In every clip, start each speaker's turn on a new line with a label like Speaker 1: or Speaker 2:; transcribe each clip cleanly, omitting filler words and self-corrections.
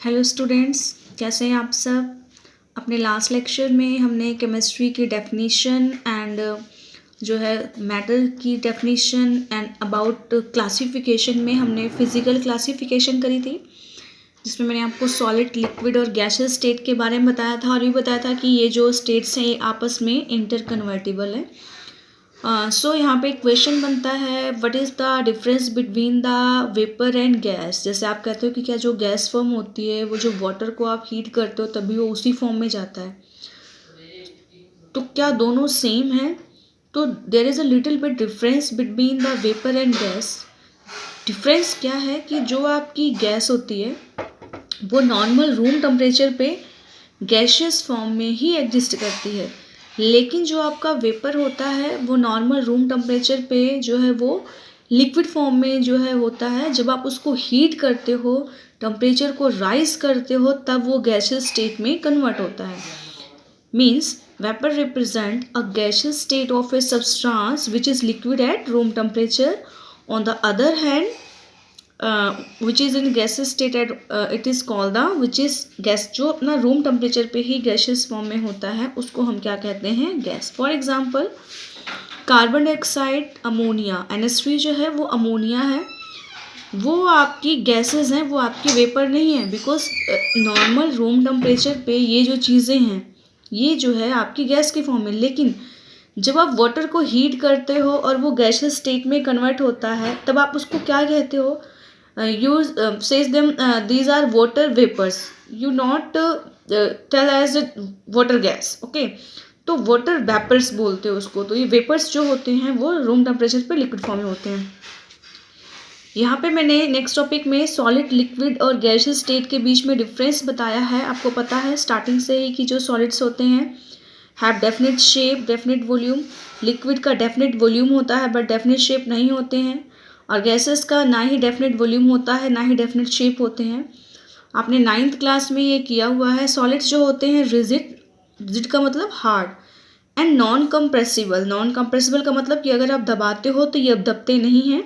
Speaker 1: Hello students, कैसे हैं आप सब। अपने लास्ट लेक्चर में हमने केमिस्ट्री की डेफिनीशन एंड जो है मैटर की डेफिनीशन एंड अबाउट क्लासिफिकेशन में हमने फिजिकल क्लासिफिकेशन करी थी, जिसमें मैंने आपको सॉलिड, लिक्विड और गैसियस स्टेट के बारे में बताया था और ये बताया था कि ये जो स्टेट्स हैं ये आपस में इंटरकन्वर्टिबल है। सो यहाँ पे एक क्वेश्चन बनता है, what is the difference between the vapour and gas. जैसे आप कहते हो कि क्या जो गैस फॉर्म होती है वो जो वाटर को आप हीट करते हो तभी वो उसी फॉर्म में जाता है, तो क्या दोनों सेम है। तो there is a little bit difference between the vapour and gas. Difference क्या है कि जो आपकी गैस होती है वो नॉर्मल रूम टेम्परेचर पे गैशियस फॉर्म में ही एग्जिस्ट करती है, लेकिन जो आपका वेपर होता है वो नॉर्मल रूम टेम्परेचर पे जो है वो लिक्विड फॉर्म में जो है होता है। जब आप उसको हीट करते हो, टेम्परेचर को राइज करते हो, तब वो गैशियस स्टेट में कन्वर्ट होता है। Means vapour represent a gaseous state of a substance which is liquid at room temperature. On the other hand which is in gases state at it is called the which is gas. जो अपना room temperature पे ही gaseous form में होता है उसको हम क्या कहते हैं, gas. For example carbon dioxide, ammonia, NH3 जो है वो अमोनिया है, वो आपकी गैसेस हैं, वो आपकी वेपर नहीं है। बिकॉज नॉर्मल रूम टेम्परेचर पे ये जो चीज़ें हैं ये जो है आपकी गैस के फॉर्म में, लेकिन जब आप वाटर को हीट करते हो और वो गैशियस स्टेट में कन्वर्ट होता है तब आप उसको क्या कहते हो, use says them these are water vapors, you not tell as a water gas, okay। तो वाटर वेपर्स बोलते हो उसको। तो ये वेपर्स जो होते हैं वो रूम टेम्परेचर पे लिक्विड फॉर्म में होते हैं। यहाँ पे मैंने नेक्स्ट टॉपिक में सॉलिड, लिक्विड और गैसियस स्टेट के बीच में डिफरेंस बताया है। आपको पता है स्टार्टिंग से ही कि जो सॉलिड्स होते हैं have definite shape, definite volume. Liquid का डेफिनेट वॉल्यूम होता है बट डेफिनेट शेप नहीं होते हैं, और गैसेस का ना ही डेफिनेट वॉल्यूम होता है ना ही डेफिनेट शेप होते हैं। आपने 9th क्लास में ये किया हुआ है। सॉलिड्स जो होते हैं रिजिड, रिजिड का मतलब hard, and non compressible. Non compressible का मतलब कि अगर आप दबाते हो तो ये अब दबते नहीं हैं।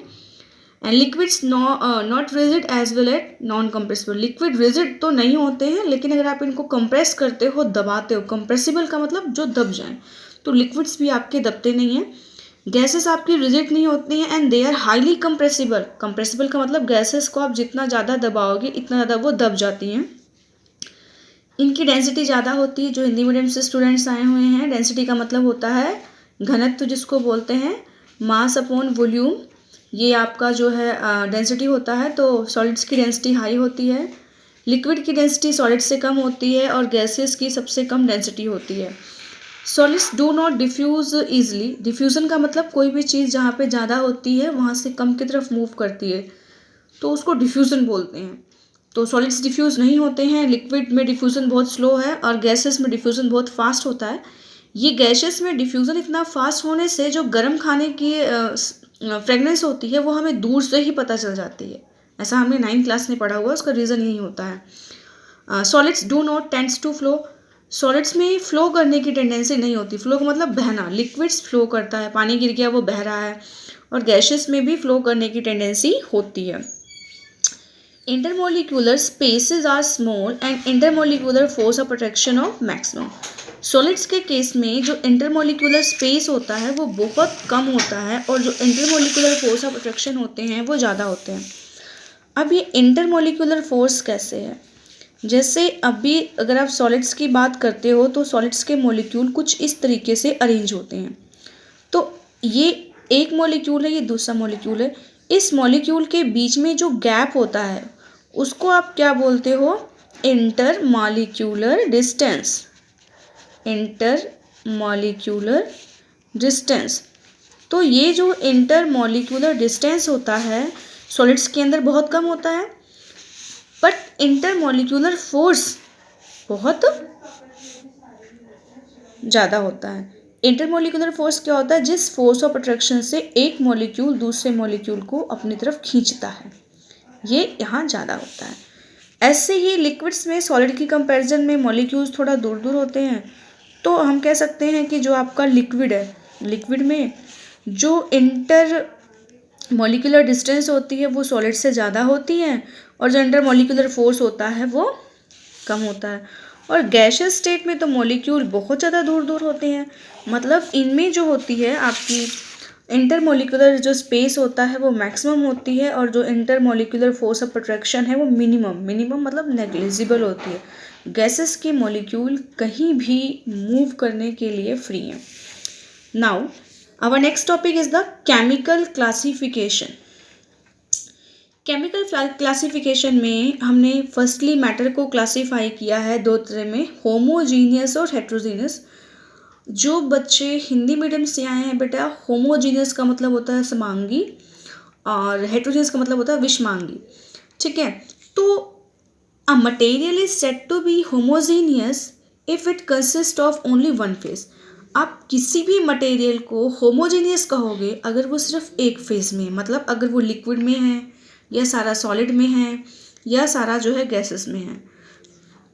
Speaker 1: And liquids not rigid as well at non compressible. Liquid rigid तो नहीं होते हैं, लेकिन अगर आप इनको कंप्रेस करते हो, दबाते हो, कंप्रेसिबल का मतलब जो दब जाएं, तो लिक्विड्स भी आपके दबते नहीं हैं। गैसेस आपकी रिजिड नहीं होती हैं and they are highly compressible. Compressible का मतलब गैसेस को आप जितना ज़्यादा दबाओगे इतना ज़्यादा वो दब जाती हैं। इनकी डेंसिटी ज़्यादा होती है। जो हिंदी मीडियम से स्टूडेंट्स आए हुए हैं, डेंसिटी का मतलब होता है घनत्व, जिसको बोलते हैं मास अपॉन वॉल्यूम। ये आपका जो है डेंसिटी होता है। तो सॉलिड्स की डेंसिटी हाई होती है, लिक्विड की डेंसिटी सॉलिड से कम होती है और गैसेस की सबसे कम डेंसिटी होती है। Solids do not diffuse easily. Diffusion का मतलब कोई भी चीज़ जहाँ पे ज़्यादा होती है वहाँ से कम की तरफ मूव करती है, तो उसको डिफ्यूज़न बोलते हैं। तो सॉलिड्स डिफ्यूज़ नहीं होते हैं। लिक्विड में डिफ्यूज़न बहुत स्लो है और गैसेस में डिफ्यूज़न बहुत फास्ट होता है। ये गैसेस में डिफ्यूज़न इतना फास्ट होने से जो गर्म खाने की फ्रेगनेंस होती है वो हमें दूर से ही पता चल जाती है। ऐसा हमने 9th क्लास में पढ़ा हुआ है, उसका रीज़न यही होता है। Solids do not tends to flow. Solids में फ्लो करने की टेंडेंसी नहीं होती। फ्लो का मतलब बहना। लिक्विड्स फ्लो करता है, पानी गिर गया वो बह रहा है, और गैसेस में भी फ्लो करने की टेंडेंसी होती है। Intermolecular spaces are small and intermolecular force of attraction of maximum. Solids के केस में जो इंटरमोलिकुलर स्पेस होता है वो बहुत कम होता है और जो इंटरमोलिकुलर फोर्स ऑफ अट्रैक्शन होते हैं वो ज़्यादा होते हैं। अब ये इंटरमोलिकुलर फोर्स कैसे है, जैसे अभी अगर आप सॉलिड्स की बात करते हो तो सॉलिड्स के मॉलिक्यूल कुछ इस तरीके से अरेंज होते हैं। तो ये एक मॉलिक्यूल है, ये दूसरा मॉलिक्यूल है। इस मॉलिक्यूल के बीच में जो गैप होता है उसको आप क्या बोलते हो, inter molecular distance. Inter molecular distance. तो ये जो इंटर मॉलिक्यूलर डिस्टेंस होता है सॉलिड्स के अंदर बहुत कम होता है, बट इंटरमॉलिक्यूलर फोर्स बहुत ज़्यादा होता है। इंटरमॉलिक्यूलर फोर्स क्या होता है, जिस फोर्स ऑफ अट्रैक्शन से एक मॉलिक्यूल दूसरे मॉलिक्यूल को अपनी तरफ खींचता है, ये यहाँ ज़्यादा होता है। ऐसे ही लिक्विड्स में सॉलिड की कंपैरिजन में मॉलिक्यूल्स थोड़ा दूर दूर होते हैं। तो हम कह सकते हैं कि जो आपका लिक्विड है, लिक्विड में जो इंटर मॉलिक्यूलर डिस्टेंस होती है वो सॉलिड से ज़्यादा होती है और जो इंटर मॉलिक्यूलर फोर्स होता है वो कम होता है। और गैसियस स्टेट में तो मॉलिक्यूल बहुत ज़्यादा दूर दूर होते हैं, मतलब इनमें जो होती है आपकी इंटरमोलिकुलर जो स्पेस होता है वो मैक्सिमम होती है, और जो इंटरमोलिकुलर फोर्स ऑफ अट्रैक्शन है वो मिनिमम मतलब नेग्लिजिबल होती है। गैसेस के मॉलिक्यूल कहीं भी मूव करने के लिए फ्री हैं। Now our next topic is the chemical classification. Chemical classification में हमने फर्स्टली मैटर को क्लासीफाई किया है दो तरह में, होमोजीनियस और हेट्रोजीनियस। जो बच्चे हिंदी मीडियम से आए हैं बेटा, होमोजीनियस का मतलब होता है समांगी और हेट्रोजीनियस का मतलब होता है विषमांगी, ठीक है। तो a material is said to be homogeneous if it consist of only one phase. आप किसी भी मटेरियल को होमोजीनियस कहोगे अगर वो सिर्फ एक फेज में है, मतलब अगर वो लिक्विड में है या सारा सॉलिड में है या सारा जो है गैसेस में है,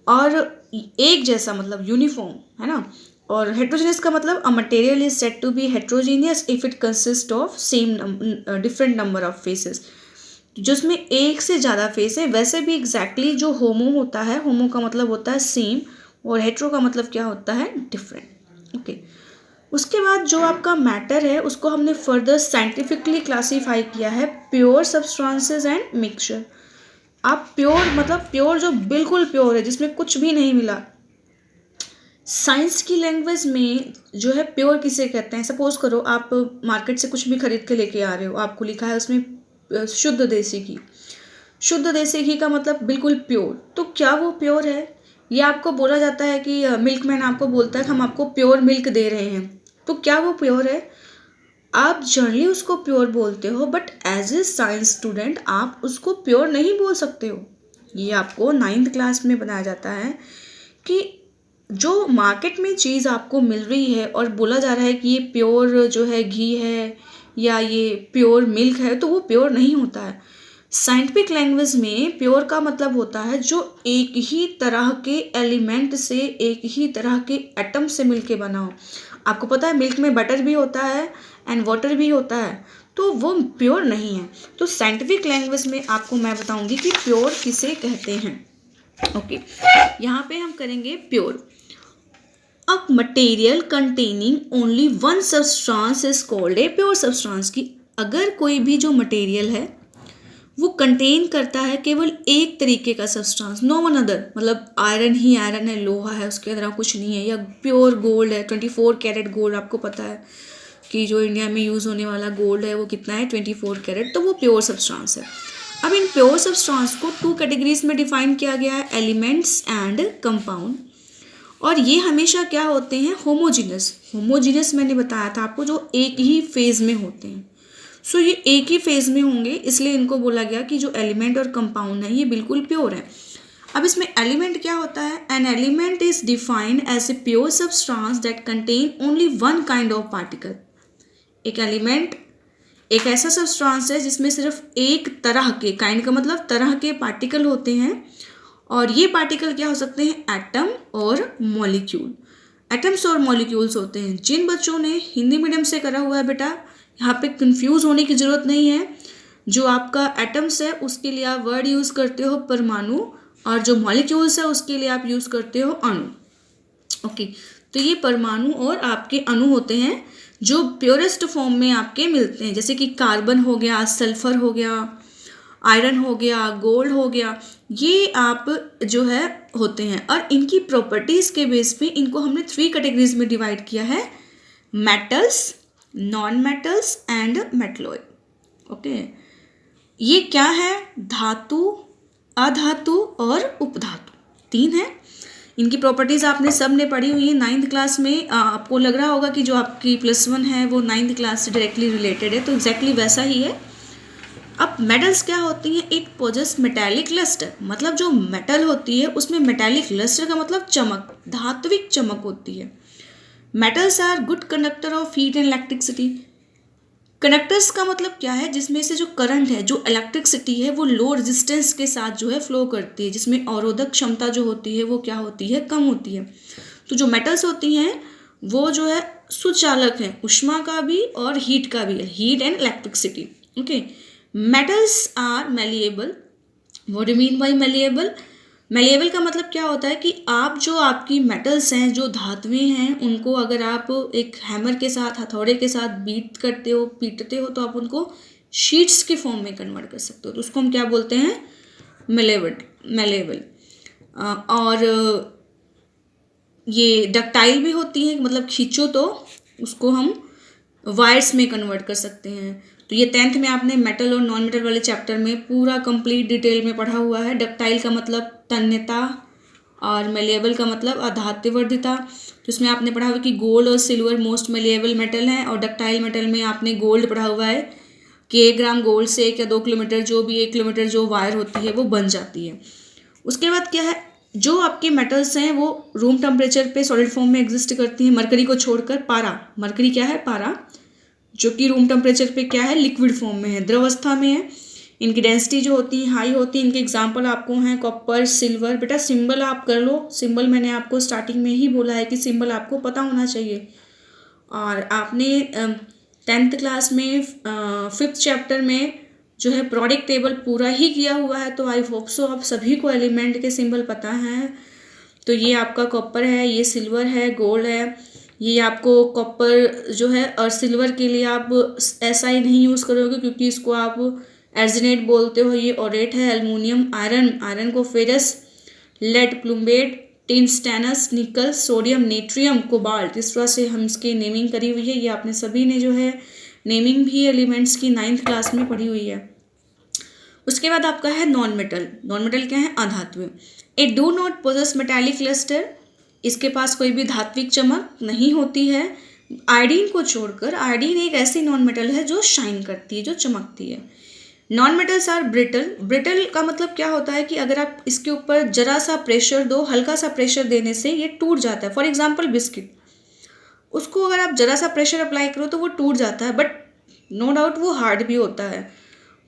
Speaker 1: और एक जैसा मतलब यूनिफॉर्म है ना। और हेट्रोजीनियस का मतलब a material is said to be heterogeneous if it consist of same different number of phases, जिसमें एक से ज़्यादा फेस है। वैसे भी एग्जैक्टली जो होमो होता है, होमो का मतलब होता है सेम और हेट्रो का मतलब क्या होता है, डिफरेंट, ओके। उसके बाद जो आपका मैटर है उसको हमने फर्दर साइंटिफिकली क्लासीफाई किया है प्योर सब्सटेंसेस एंड मिक्सचर। आप प्योर मतलब प्योर जो बिल्कुल प्योर है जिसमें कुछ भी नहीं मिला। साइंस की लैंग्वेज में जो है प्योर किसे कहते हैं, सपोज करो आप मार्केट से कुछ भी खरीद के लेके आ रहे हो, आपको लिखा है उसमें शुद्ध देसी घी। शुद्ध देसी घी का मतलब बिल्कुल प्योर, तो क्या वो प्योर है? ये आपको बोला जाता है कि मिल्कमैन आपको बोलता है कि हम आपको प्योर मिल्क दे रहे हैं, तो क्या वो प्योर है? आप जनरली उसको प्योर बोलते हो, but as a science student आप उसको प्योर नहीं बोल सकते हो। ये आपको 9th क्लास में बनाया जाता है कि जो मार्केट में चीज़ आपको मिल रही है और बोला जा रहा है कि ये प्योर जो है घी है या ये प्योर मिल्क है, तो वो प्योर नहीं होता है। साइंटिफिक लैंग्वेज में प्योर का मतलब होता है जो एक ही तरह के एलिमेंट से, एक ही तरह के एटम से मिलके बना हो। आपको पता है मिल्क में बटर भी होता है एंड वाटर भी होता है, तो वो प्योर नहीं है। तो साइंटिफिक लैंग्वेज में आपको मैं बताऊंगी कि प्योर किसे कहते हैं, ओके। यहाँ पे हम करेंगे pure. A material containing only one substance is called a pure substance. की अगर कोई भी जो मटेरियल है वो कंटेन करता है केवल एक तरीके का सब्सटेंस, नो वन अदर, मतलब आयरन ही आयरन है, लोहा है, उसके अंदर कुछ नहीं है, या प्योर गोल्ड है, 24 कैरेट गोल्ड। आपको पता है कि जो इंडिया में यूज़ होने वाला गोल्ड है वो कितना है, 24 कैरेट, तो वो प्योर सब्सटेंस है। अब इन प्योर सब्सटेंस को 2 कैटेगरीज में डिफाइन किया गया है, एलिमेंट्स एंड कंपाउंड। और ये हमेशा क्या होते हैं, होमोजीनियस। होमोजीनियस मैंने बताया था आपको, जो एक ही फेज में होते हैं। सो ये एक ही फेज में होंगे, इसलिए इनको बोला गया कि जो एलिमेंट और कंपाउंड है ये बिल्कुल प्योर है। अब इसमें एलिमेंट क्या होता है, an element is defined as a pure substance that contain only one kind of particle. एक एलिमेंट एक ऐसा सब्सटेंस है जिसमें सिर्फ एक तरह के, काइंड का मतलब तरह के पार्टिकल होते हैं, और ये पार्टिकल क्या हो सकते हैं, एटम और मॉलिक्यूल। एटम्स और मॉलिक्यूल्स होते हैं। जिन बच्चों ने हिंदी मीडियम से करा हुआ है बेटा, यहाँ पे कंफ्यूज होने की ज़रूरत नहीं है। जो आपका एटम्स है उसके लिए आप वर्ड यूज़ करते हो परमाणु, और जो मॉलिक्यूल्स है उसके लिए आप यूज़ करते हो अणु, ओके। तो ये परमाणु और आपके अणु होते हैं जो प्योरेस्ट फॉर्म में आपके मिलते हैं, जैसे कि कार्बन हो गया, सल्फर हो गया, आयरन हो गया, गोल्ड हो गया, ये आप जो है होते हैं। और इनकी प्रॉपर्टीज़ के बेस पे इनको हमने 3 कैटेगरीज में डिवाइड किया है, metals, non metals and metalloid, okay. ये क्या है, धातु, अधातु और उपधातु, 3 है। इनकी प्रॉपर्टीज़ आपने सब ने पढ़ी हुई है 9th क्लास में। आपको लग रहा होगा कि जो आपकी +1 है वो 9th क्लास से डायरेक्टली रिलेटेड है, तो एग्जैक्टली वैसा ही है। अब मेटल्स क्या होती हैं, इट पोजेस मेटालिक लस्टर, मतलब जो मेटल होती है उसमें मेटालिक लस्टर का मतलब चमक, धात्विक चमक होती है। Metals are good conductor of heat and electricity. Conductors का मतलब क्या है, जिसमें से जो करंट है, जो इलेक्ट्रिसिटी है, वो लो रेजिस्टेंस के साथ जो है फ्लो करती है, जिसमें अवरोधक क्षमता जो होती है वो क्या होती है, कम होती है। तो जो मेटल्स होती हैं वो जो है सुचालक हैं, ऊष्मा का भी और हीट का भी, heat and electricity, okay. Metals are malleable. What do mean by malleable? Malleable का मतलब क्या होता है कि आप जो आपकी मेटल्स हैं, जो धातुएं हैं, उनको अगर आप एक हैमर के साथ, हथौड़े के साथ बीट करते हो, पीटते हो, तो आप उनको शीट्स के फॉर्म में कन्वर्ट कर सकते हो, तो उसको हम क्या बोलते हैं? मेलेबल। और ये डक्टाइल भी होती है, मतलब खींचो तो उसको हम वायर्स में कन्वर्ट कर सकते हैं। तो ये 10th में आपने मेटल और नॉन मेटल वाले चैप्टर में पूरा कंप्लीट डिटेल में पढ़ा हुआ है। डक्टाइल का मतलब तन्यता और मेलेबल का मतलब अधात्वर्धिता। तो इसमें आपने पढ़ा हुआ कि गोल्ड और सिल्वर मोस्ट मेलेबल मेटल हैं, और डक्टाइल मेटल में आपने गोल्ड पढ़ा हुआ है कि 1 ग्राम गोल्ड से 1 या 2 किलोमीटर, जो भी 1 किलोमीटर जो वायर होती है वो बन जाती है। उसके बाद क्या है, जो आपके मेटल्स हैं वो रूम टेम्परेचर पे सॉलिड फॉर्म में एग्जिस्ट करती हैं, मरकरी को छोड़कर। पारा, मरकरी क्या है? पारा, जो कि रूम टेम्परेचर पे क्या है? लिक्विड फॉर्म में है, द्रवस्था में है। इनकी डेंसिटी जो होती है हाई होती है। इनके एग्जांपल आपको हैं कॉपर, सिल्वर। बेटा सिंबल आप कर लो, सिंबल मैंने आपको स्टार्टिंग में ही बोला है कि सिंबल आपको पता होना चाहिए। और आपने 10th क्लास में 5th चैप्टर में जो है प्रोडक्ट टेबल पूरा ही किया हुआ है, तो आई होप सो आप सभी को एलिमेंट के सिंबल पता हैं। तो ये आपका कॉपर है, ये सिल्वर है, गोल्ड है। ये आपको कॉपर जो है और सिल्वर के लिए आप SI नहीं यूज़ करोगे, क्योंकि इसको आप एर्जिनेट बोलते हो। ये ऑरेट है। एल्युमिनियम, आयरन को फेरस, लेड प्लूम्बेट, टिन स्टेनस, निकल, सोडियम, नेट्रियम, कोबाल्ट। इस तरह से हम इसकी नेमिंग करी हुई है। ये आपने सभी ने जो है नेमिंग भी एलिमेंट्स की 9th क्लास में पढ़ी हुई है। उसके बाद आपका है नॉन मेटल। नॉन मेटल क्या है? अधातु। A do not possess metallic lustre, इसके पास कोई भी धात्विक चमक नहीं होती है। आयोडीन को छोड़कर, आयोडीन एक ऐसी नॉन मेटल है जो शाइन करती है, जो चमकती है। Non metals are brittle. Brittle का मतलब क्या होता है कि अगर आप इसके ऊपर जरा सा प्रेशर दो, हल्का सा प्रेशर देने से ये टूट जाता है। फॉर एग्जाम्पल बिस्किट, उसको अगर आप जरा सा प्रेशर अप्लाई करो तो वो टूट जाता है, बट नो डाउट वो हार्ड भी होता है।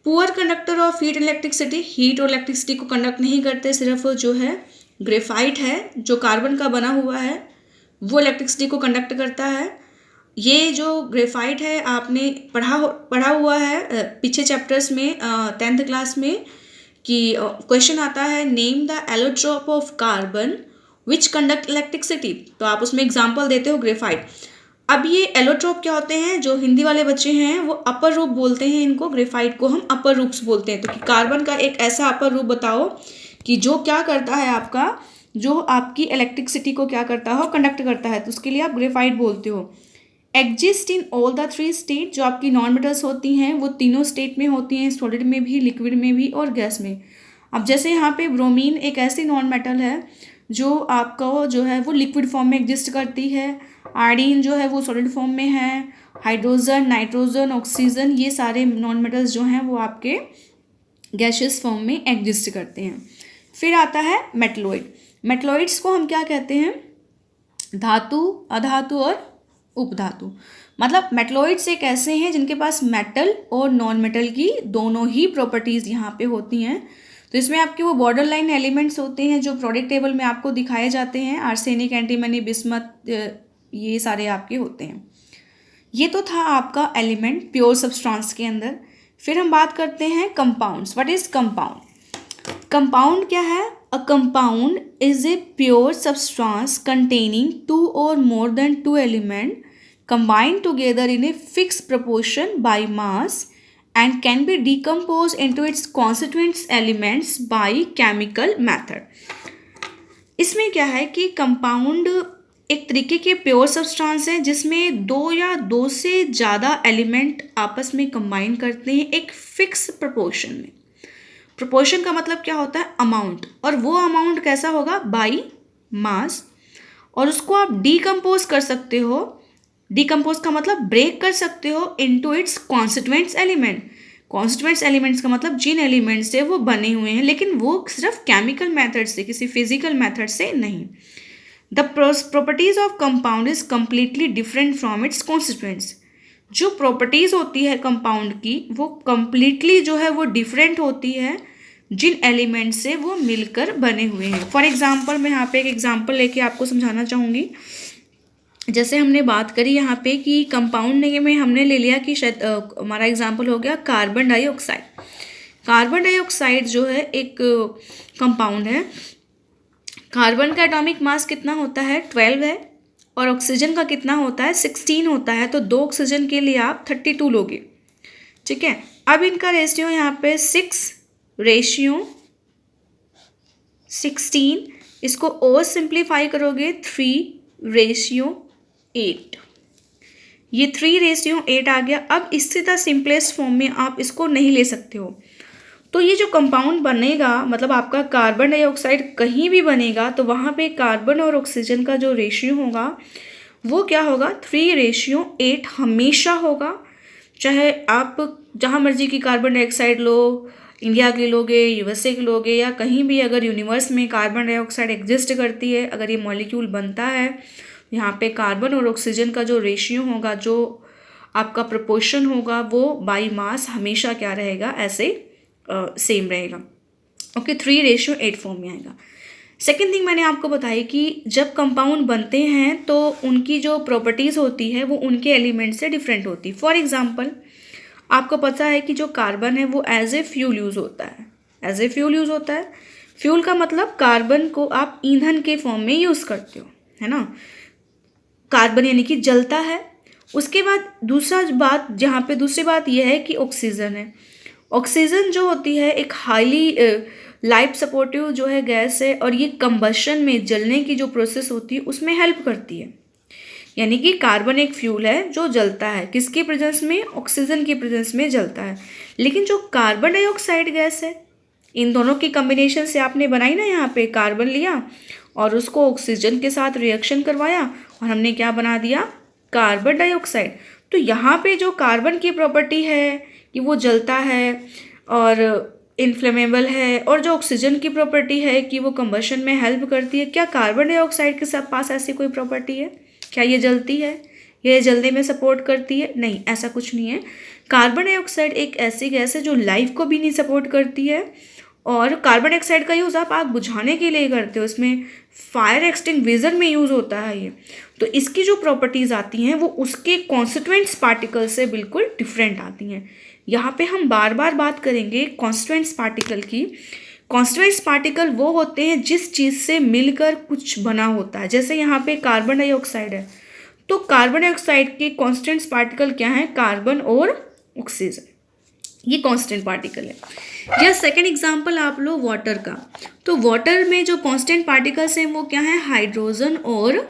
Speaker 1: Poor conductor of heat electricity, heat और इलेक्ट्रिसिटी को कंडक्ट नहीं करते, सिर्फ जो है ग्रेफाइट है जो कार्बन का बना हुआ है वो इलेक्ट्रिसिटी को कंडक्ट करता है। ये जो ग्रेफाइट है आपने पढ़ा हुआ है पीछे चैप्टर्स में 10th क्लास में, कि क्वेश्चन आता है name the allotrope of carbon which conduct electricity, तो आप उसमें एग्जांपल देते हो ग्रेफाइट। अब ये एलोट्रोप क्या होते हैं? जो हिंदी वाले बच्चे हैं वो अपर रूप बोलते हैं इनको, ग्रेफाइट को हम अपर रूप्स बोलते हैं। तो कि कार्बन का एक ऐसा अपर रूप बताओ कि जो क्या करता है, आपका जो आपकी इलेक्ट्रिसिटी को क्या करता हो, कंडक्ट करता है, तो उसके लिए आप ग्रेफाइट बोलते हो। Exist in all the 3 state, जो आपकी नॉन मेटल्स होती हैं वो तीनों स्टेट में होती हैं, सॉलिड में भी, लिक्विड में भी और गैस में। अब जैसे यहाँ पे ब्रोमीन एक ऐसी नॉन मेटल है जो आपका जो है वो लिक्विड फॉर्म में एग्जिस्ट करती है। आयोडीन जो है वो सॉलिड फॉर्म में है। हाइड्रोजन, नाइट्रोजन, ऑक्सीजन, ये सारे नॉन मेटल्स जो हैं वो आपके गैसियस फॉर्म में एग्जिस्ट करते हैं। फिर आता है मेटलॉइड। मेटलॉइड्स को हम क्या कहते हैं? धातु, अधातु और उपधातु। मतलब मेटलॉइड्स एक ऐसे हैं जिनके पास मेटल और नॉन मेटल की दोनों ही प्रॉपर्टीज़ यहाँ पे होती हैं। तो इसमें आपके वो बॉर्डर लाइन एलिमेंट्स होते हैं जो प्रोडक्ट टेबल में आपको दिखाए जाते हैं। आर्सेनिक, एंटीमनी, बिस्मथ, ये सारे आपके होते हैं। ये तो था आपका एलिमेंट प्योर सब्सटेंस के अंदर। फिर हम बात करते हैं compounds. What is compound? Compound क्या है? A compound is a pure substance containing 2 or more than 2 elements combined together in a fixed proportion by mass and can be decomposed into its constituent elements by chemical method. इसमें क्या है कि compound एक तरीके के pure substance है जिसमें 2 या 2 से ज़्यादा एलिमेंट आपस में कंबाइन करते हैं एक फिक्स प्रोपोर्शन में। प्रोपोर्शन का मतलब क्या होता है? अमाउंट। और वो अमाउंट कैसा होगा? By mass. और उसको आप डीकम्पोज कर सकते हो। डीकम्पोज का मतलब ब्रेक कर सकते हो into its constituents element. Constituents elements का मतलब जिन एलिमेंट से वो बने हुए हैं, लेकिन वो सिर्फ केमिकल मेथड से, किसी फिजिकल मेथड से नहीं। The properties of compound is completely different from its constituents. जो प्रॉपर्टीज़ होती है कंपाउंड की वो कम्प्लीटली जो है वो डिफरेंट होती है जिन एलिमेंट से वो मिलकर बने हुए हैं। फॉर एग्जांपल मैं यहाँ पे एक एग्जांपल लेके आपको समझाना चाहूँगी। जैसे हमने बात करी यहाँ पे कि कंपाउंड में हमने ले लिया कि शायद हमारा एग्जांपल हो गया कार्बन डाइऑक्साइड। कार्बन डाइऑक्साइड जो है एक कंपाउंड है कार्बन का एटॉमिक मास कितना होता है 12 है, और ऑक्सीजन का कितना होता है 16 होता है, तो 2 ऑक्सीजन के लिए आप 32 लोगे, ठीक है। अब इनका रेशियो यहाँ पे 6:16, इसको और सिंप्लीफाई करोगे 3:8, ये 3:8 आ गया। अब इससे द सिंपलेस्ट फॉर्म में आप इसको नहीं ले सकते हो, तो ये जो कंपाउंड बनेगा, मतलब आपका कार्बन डाइऑक्साइड कहीं भी बनेगा तो वहाँ पे कार्बन और ऑक्सीजन का जो रेशियो होगा वो क्या होगा 3:8 हमेशा होगा। चाहे आप जहाँ मर्जी की कार्बन डाइऑक्साइड लो, इंडिया के लोगे, यूएसए के लोगे, या कहीं भी अगर यूनिवर्स में कार्बन डाइऑक्साइड एग्जिस्ट करती है, अगर ये मॉलिक्यूल बनता है, यहाँ पे कार्बन और ऑक्सीजन का जो रेशियो होगा, जो आपका प्रपोर्शन होगा, वो बाई मास हमेशा क्या रहेगा, ऐसे सेम रहेगा। ओके, 3:8 फॉर्म में आएगा। सेकेंड थिंग मैंने आपको बताई कि जब कंपाउंड बनते हैं तो उनकी जो प्रॉपर्टीज़ होती है वो उनके एलिमेंट से डिफरेंट होती है। फॉर एग्जांपल, आपको पता है कि जो कार्बन है वो एज ए फ्यूल यूज़ होता है, एज ए फ्यूल यूज़ होता है। फ्यूल का मतलब कार्बन को आप ईंधन के फॉर्म में यूज़ करते हो, है ना, कार्बन यानी कि जलता है। उसके बाद दूसरी बात यह है कि ऑक्सीजन है। ऑक्सीजन जो होती है एक हाईली लाइफ सपोर्टिव जो है गैस है, और ये कंबशन में जलने की जो प्रोसेस होती है उसमें हेल्प करती है। यानी कि कार्बन एक फ्यूल है जो जलता है, किसके प्रेजेंस में, ऑक्सीजन के प्रेजेंस में जलता है। लेकिन जो कार्बन डाइऑक्साइड गैस है, इन दोनों की कम्बिनेशन से आपने बनाई ना, यहाँ पे कार्बन लिया और उसको ऑक्सीजन के साथ रिएक्शन करवाया और हमने क्या बना दिया, कार्बन डाइऑक्साइड। तो यहाँ पे जो कार्बन की प्रॉपर्टी है कि वो जलता है और इन्फ्लेमेबल है, और जो ऑक्सीजन की प्रॉपर्टी है कि वो कंबशन में हेल्प करती है, क्या कार्बन डाइऑक्साइड के साथ पास ऐसी कोई प्रॉपर्टी है? क्या ये जलती है, ये जलने में सपोर्ट करती है? नहीं, ऐसा कुछ नहीं है। कार्बन डाइऑक्साइड एक ऐसी गैस है जो लाइफ को भी नहीं सपोर्ट करती है, और कार्बन डाइऑक्साइड का यूज़ आप आग बुझाने के लिए करते हो, इसमें फायर एक्सटिंग्विशर में यूज़ होता है ये। तो इसकी जो प्रॉपर्टीज़ आती हैं वो उसके कॉन्स्टिट्यूएंट्स पार्टिकल से बिल्कुल डिफरेंट आती हैं। यहाँ पे हम बार बार बात करेंगे कॉन्स्टिट्यूएंट्स पार्टिकल की। कॉन्स्टिट्यूएंट्स पार्टिकल वो होते हैं जिस चीज़ से मिलकर कुछ बना होता है। जैसे यहाँ पे कार्बन डाइऑक्साइड है, तो कार्बन डाइऑक्साइड के कॉन्स्टिट्यूएंट्स पार्टिकल क्या हैं, कार्बन और ऑक्सीजन, ये कांस्टेंट पार्टिकल है। या सेकंड एग्जांपल आप लो वाटर का, तो वाटर में जो कांस्टेंट पार्टिकल्स हैं वो क्या है, हाइड्रोजन और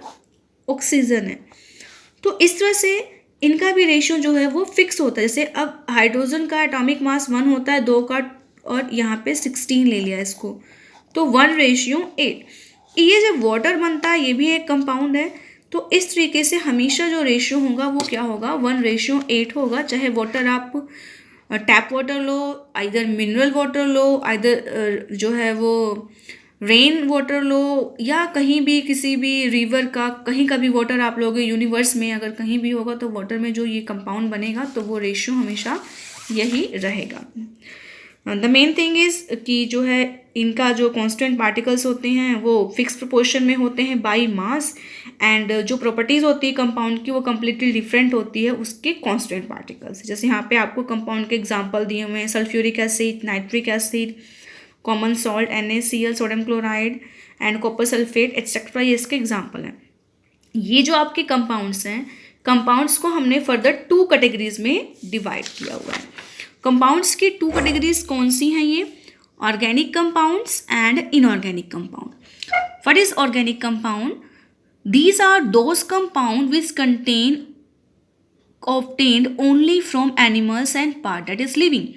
Speaker 1: ऑक्सीजन है। तो इस तरह से इनका भी रेशियो जो है वो फिक्स होता है। जैसे अब हाइड्रोजन का एटॉमिक मास 1 होता है 2 का, और यहाँ पे 16 ले लिया इसको, तो 1:8। ये जब वाटर बनता है, ये भी एक कंपाउंड है, तो इस तरीके से हमेशा जो रेशियो होगा वो क्या होगा, 1:8 होगा। चाहे वाटर आप टैप वाटर लो, आइदर मिनरल वाटर लो, आइदर जो है वो रेन वाटर लो, या कहीं भी किसी भी रिवर का कहीं का भी वाटर आप लोगे, यूनिवर्स में अगर कहीं भी होगा तो वाटर में जो ये कंपाउंड बनेगा तो वो रेशियो हमेशा यही रहेगा। द मेन थिंग इज़ कि जो है इनका जो कांस्टेंट पार्टिकल्स होते हैं वो फिक्स प्रोपोर्शन में होते हैं बाय मास, एंड जो प्रॉपर्टीज़ होती है कंपाउंड की वो कम्प्लीटली डिफरेंट होती है उसके कांस्टेंट पार्टिकल्स। जैसे यहाँ पे आपको कंपाउंड के एग्जांपल दिए हुए हैं, sulphuric acid, nitric acid, common salt NaCl, sodium chloride and copper sulphate etcetera, ये इसके एग्जाम्पल हैं। ये जो आपके कंपाउंड्स हैं, कंपाउंड्स को हमने फर्दर 2 कैटेगरीज में डिवाइड किया हुआ है। कंपाउंड्स की 2 कैटेगरीज कौन सी हैं, ये organic compounds and inorganic compound. What is organic compound? These are those compounds which obtained only from animals and part that is living।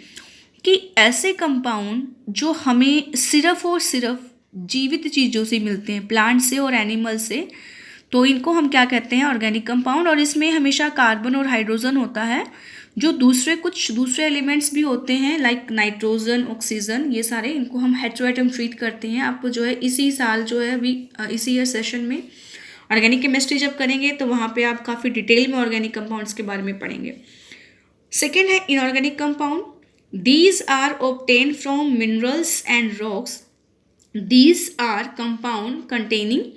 Speaker 1: कि ऐसे कंपाउंड जो हमें सिर्फ और सिर्फ जीवित चीज़ों से मिलते हैं, प्लांट से और एनिमल से, तो इनको हम क्या कहते हैं, ऑर्गेनिक कंपाउंड। और इसमें हमेशा कार्बन और हाइड्रोजन होता है। जो कुछ दूसरे एलिमेंट्स भी होते हैं लाइक नाइट्रोजन, ऑक्सीजन, ये सारे इनको हम हेटेरोएटम ट्रीट करते हैं। आप जो है इसी साल जो है अभी इसी ईयर सेशन में ऑर्गेनिक केमिस्ट्री जब करेंगे तो वहाँ पे आप काफ़ी डिटेल में ऑर्गेनिक कंपाउंड्स के बारे में पढ़ेंगे। सेकेंड है inorganic compound. These are obtained from minerals and rocks. These are compound containing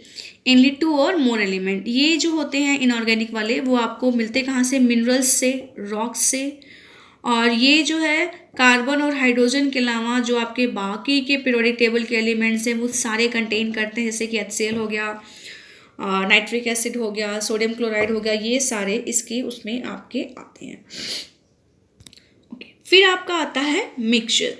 Speaker 1: only 2 or more element। ये जो होते हैं इनऑर्गेनिक वाले वो आपको मिलते कहाँ से, मिनरल्स से, रॉक्स से, और ये जो है कार्बन और हाइड्रोजन के अलावा जो आपके बाकी के पीरियोडिक टेबल के एलिमेंट्स हैं वो सारे कंटेन करते हैं, जैसे कि HCl हो गया, नाइट्रिक एसिड हो गया, सोडियम क्लोराइड हो गया, ये सारे इसके उसमें आपके आते हैं। ओके, फिर आपका आता है मिक्सचर।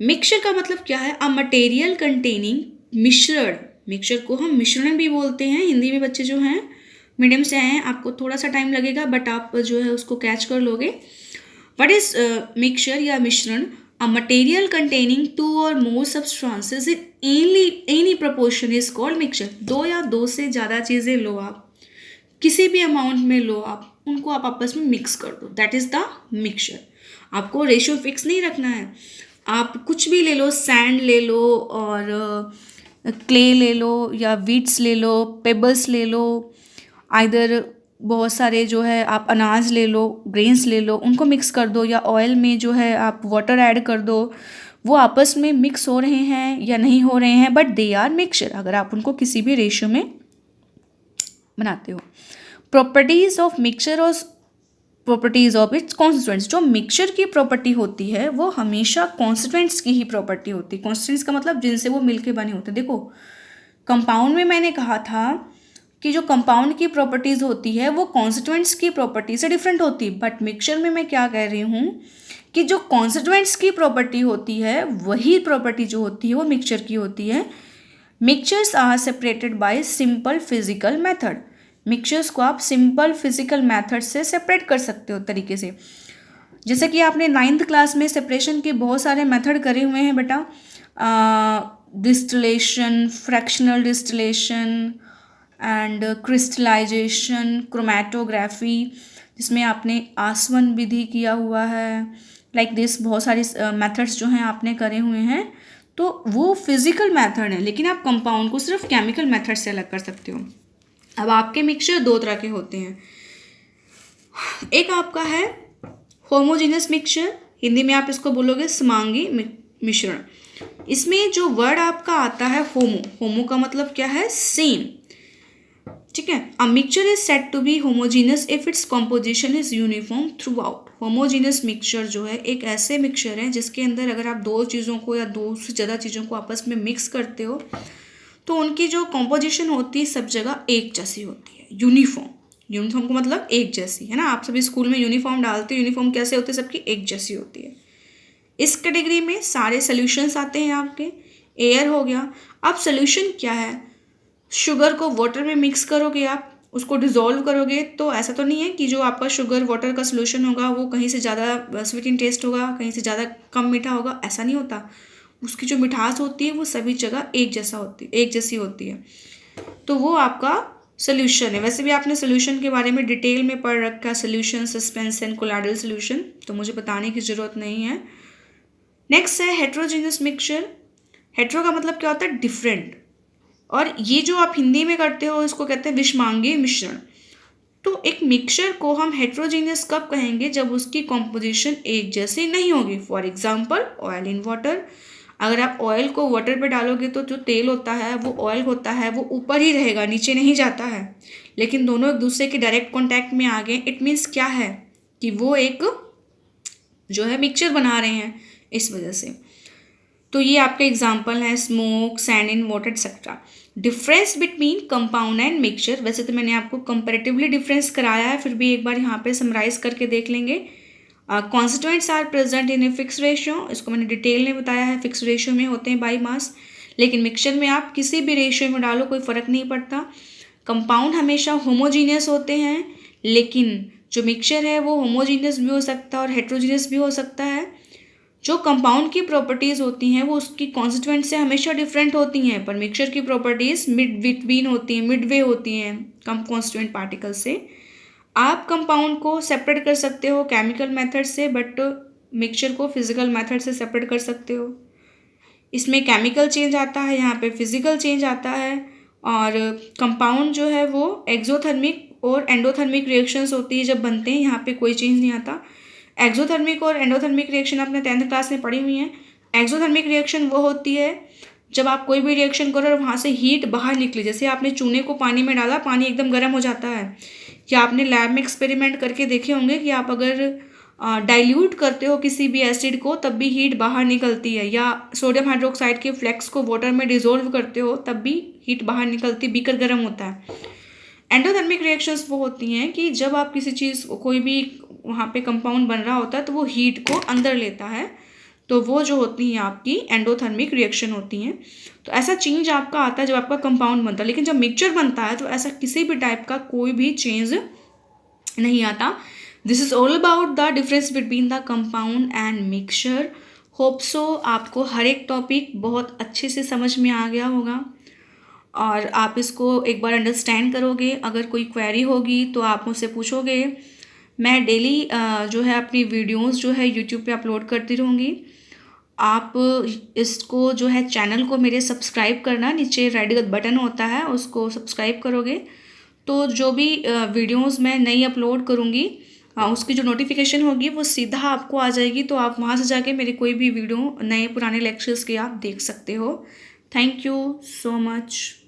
Speaker 1: मिक्सचर का मतलब क्या है? अ मटेरियल कंटेनिंग मिश्रण। मिक्सचर को हम मिश्रण भी बोलते हैं। हिंदी में बच्चे जो हैं मीडियम से आए हैं, आपको थोड़ा सा टाइम लगेगा बट आप जो है उसको कैच कर लोगे। व्हाट इज मिक्सचर या मिश्रण? A material containing 2 or more substances in any proportion is called mixture। 2 या 2 से ज़्यादा चीज़ें लो, आप किसी भी अमाउंट में लो, आप उनको आप आपस में मिक्स कर दो, दैट इज़ द मिक्सचर। आपको रेशियो फिक्स नहीं रखना है, आप कुछ भी ले लो, सैंड ले लो और क्ले ले लो या वीट्स ले लो, पेबल्स ले लो, आइदर बहुत सारे जो है आप अनाज ले लो, ग्रेन्स ले लो, उनको मिक्स कर दो, या ऑयल में जो है आप वाटर ऐड कर दो। वो आपस में मिक्स हो रहे हैं या नहीं हो रहे हैं, बट दे आर मिक्सचर, अगर आप उनको किसी भी रेशियो में बनाते हो। प्रॉपर्टीज ऑफ मिक्सचर और प्रॉपर्टीज ऑफ इट्स कॉन्स्टिट्यूएंट्स। जो मिक्सचर की प्रॉपर्टी होती है वो हमेशा कॉन्स्टिट्यूएंट्स की ही प्रॉपर्टी होती है। कॉन्स्टिट्यूएंट्स का मतलब जिनसे वो मिलके बने होते हैं। देखो, कंपाउंड में मैंने कहा था कि जो कंपाउंड की प्रॉपर्टीज़ होती है वो कॉन्स्टिट्यूएंट्स की प्रॉपर्टी से डिफरेंट होती है, बट मिक्सचर में मैं क्या कह रही हूँ कि जो कॉन्स्टिट्यूएंट्स की प्रॉपर्टी होती है वही प्रॉपर्टी जो होती है वो मिक्सचर की होती है। Mixtures are separated by simple physical method. Mixtures को आप सिंपल फिजिकल मेथड से सेपरेट कर सकते हो तरीके से। जैसे कि आपने 9th क्लास में सेपरेशन के बहुत सारे मेथड करे हुए हैं बेटा, distillation, fractional distillation and crystallisation, chromatography, जिसमें आपने आसवन विधि किया हुआ है, लाइक दिस बहुत सारी मेथड्स जो हैं आपने करे हुए हैं। तो वो फिजिकल मेथड है, लेकिन आप कंपाउंड को सिर्फ केमिकल मेथड से अलग कर सकते हो। अब आपके मिक्सचर 2 तरह के होते हैं। एक आपका है होमोजेनस मिक्सचर, हिंदी में आप इसको बोलोगे समांगी मिश्रण। इसमें जो वर्ड आपका आता है होमो, होमो का मतलब क्या है? सेम, ठीक है। A mixture is said to be homogeneous if its composition is uniform throughout. Homogeneous mixture जो है एक ऐसे मिक्सचर है जिसके अंदर अगर आप 2 चीज़ों को या 2 से ज़्यादा चीज़ों को आपस में मिक्स करते हो तो उनकी जो कॉम्पोजिशन होती है सब जगह एक जैसी होती है, यूनिफॉर्म। यूनिफॉर्म का मतलब एक जैसी, है ना। आप सभी स्कूल में यूनिफॉर्म डालते हो, यूनिफॉर्म कैसे होते हैं? सबकी एक जैसी होती है। इस कैटेगरी में सारे सोल्यूशंस आते हैं आपके। एयर हो गया। अब सोल्यूशन क्या है? शुगर को वाटर में मिक्स करोगे, आप उसको डिज़ोल्व करोगे, तो ऐसा तो नहीं है कि जो आपका शुगर वाटर का सोल्यूशन होगा वो कहीं से ज़्यादा स्वीट इन टेस्ट होगा, कहीं से ज़्यादा कम मीठा होगा, ऐसा नहीं होता। उसकी जो मिठास होती है वो सभी जगह एक जैसी होती है। तो वो आपका सोल्यूशन है। वैसे भी आपने सोल्यूशन के बारे में डिटेल में पढ़ रखा है, सोल्यूशन, सस्पेंशन, कोलाइडल सोल्यूशन, तो मुझे बताने की ज़रूरत नहीं है। नेक्स्ट है हेट्रोजीनियस मिक्सचर। हेट्रो का मतलब क्या होता है? डिफरेंट। और ये जो आप हिंदी में करते हो इसको कहते हैं विषमांगी मिश्रण। तो एक मिक्सचर को हम हेट्रोजीनियस कब कहेंगे? जब उसकी कॉम्पोजिशन एक जैसी नहीं होगी। For example oil in water. अगर आप ऑयल को वाटर पे डालोगे तो जो तेल होता है वो ऑयल होता है वो ऊपर ही रहेगा, नीचे नहीं जाता है। लेकिन दोनों एक दूसरे के डायरेक्ट कॉन्टैक्ट में आ गए, इट मीन्स क्या है कि वो एक जो है मिक्सचर बना रहे हैं, इस वजह से। तो ये आपके एग्जाम्पल है smoke, sand in water etcetera. Difference between compound and mixture. वैसे तो मैंने आपको कंपैरेटिवली डिफरेंस कराया है, फिर भी एक बार यहाँ पे समराइज करके देख लेंगे। Constituents are present in a fix ratio. इसको मैंने डिटेल में बताया है, फिक्स रेशियो में होते हैं बाई मास। लेकिन मिक्सचर में आप किसी भी रेशियो में डालो कोई फ़र्क नहीं पड़ता। कंपाउंड हमेशा होमोजीनियस होते हैं, लेकिन जो मिक्सचर है वो होमोजीनियस भी हो सकता है और हेट्रोजीनियस भी हो सकता है। जो कंपाउंड की प्रॉपर्टीज़ होती हैं वो उसकी कॉन्स्टिट्यूएंट से हमेशा डिफरेंट होती हैं, पर मिक्सचर की प्रॉपर्टीज़ मिड बिटवीन होती हैं, मिडवे होती हैं कम कॉन्स्टिट्यूएंट पार्टिकल से। आप कंपाउंड को सेपरेट कर सकते हो केमिकल मेथड से, बट मिक्सचर को फिजिकल मेथड से सेपरेट कर सकते हो। इसमें केमिकल चेंज आता है, यहाँ पे फिजिकल चेंज आता है। और कंपाउंड जो है वो एक्सोथर्मिक और एंडोथर्मिक रिएक्शंस होती है जब बनते हैं, यहाँ पे कोई चेंज नहीं आता। एक्सोथर्मिक और एंडोथर्मिक रिएक्शन आपने 10th क्लास में पढ़ी हुई है। एक्सोथर्मिक रिएक्शन वो होती है जब आप कोई भी रिएक्शन करो और वहाँ से हीट बाहर निकले। जैसे आपने चूने को पानी में डाला, पानी एकदम गर्म हो जाता है। या आपने लैब में एक्सपेरिमेंट करके देखे होंगे कि आप अगर डाइल्यूट करते हो किसी भी एसिड को तब भी हीट बाहर निकलती है, या सोडियम हाइड्रोक्साइड के फ्लेक्स को वाटर में डिजोल्व करते हो तब भी हीट बाहर निकलती, बीकर गर्म होता है। एंडोथर्मिक रिएक्शंस वो होती हैं कि जब आप किसी चीज़ कोई भी वहाँ पे कंपाउंड बन रहा होता है तो वो हीट को अंदर लेता है, तो वो जो होती हैं आपकी एंडोथर्मिक रिएक्शन होती हैं। तो ऐसा चेंज आपका आता है जब आपका कंपाउंड बनता है, लेकिन जब मिक्सचर बनता है तो ऐसा किसी भी टाइप का कोई भी चेंज नहीं आता। This is all about the difference between the compound and mixture. Hope so आपको हर एक टॉपिक बहुत अच्छे से समझ में आ गया होगा और आप इसको एक बार अंडरस्टैंड करोगे। अगर कोई क्वेरी होगी तो आप मुझसे पूछोगे। मैं डेली जो है अपनी वीडियोस जो है यूट्यूब पे अपलोड करती रहूँगी। आप इसको जो है चैनल को मेरे सब्सक्राइब करना, नीचे रेड बटन होता है उसको सब्सक्राइब करोगे तो जो भी वीडियोस मैं नई अपलोड करूँगी उसकी जो नोटिफिकेशन होगी वो सीधा आपको आ जाएगी, तो आप वहाँ से जाके मेरे कोई भी वीडियो नए पुराने लेक्चर्स के आप देख सकते हो। Thank you so much.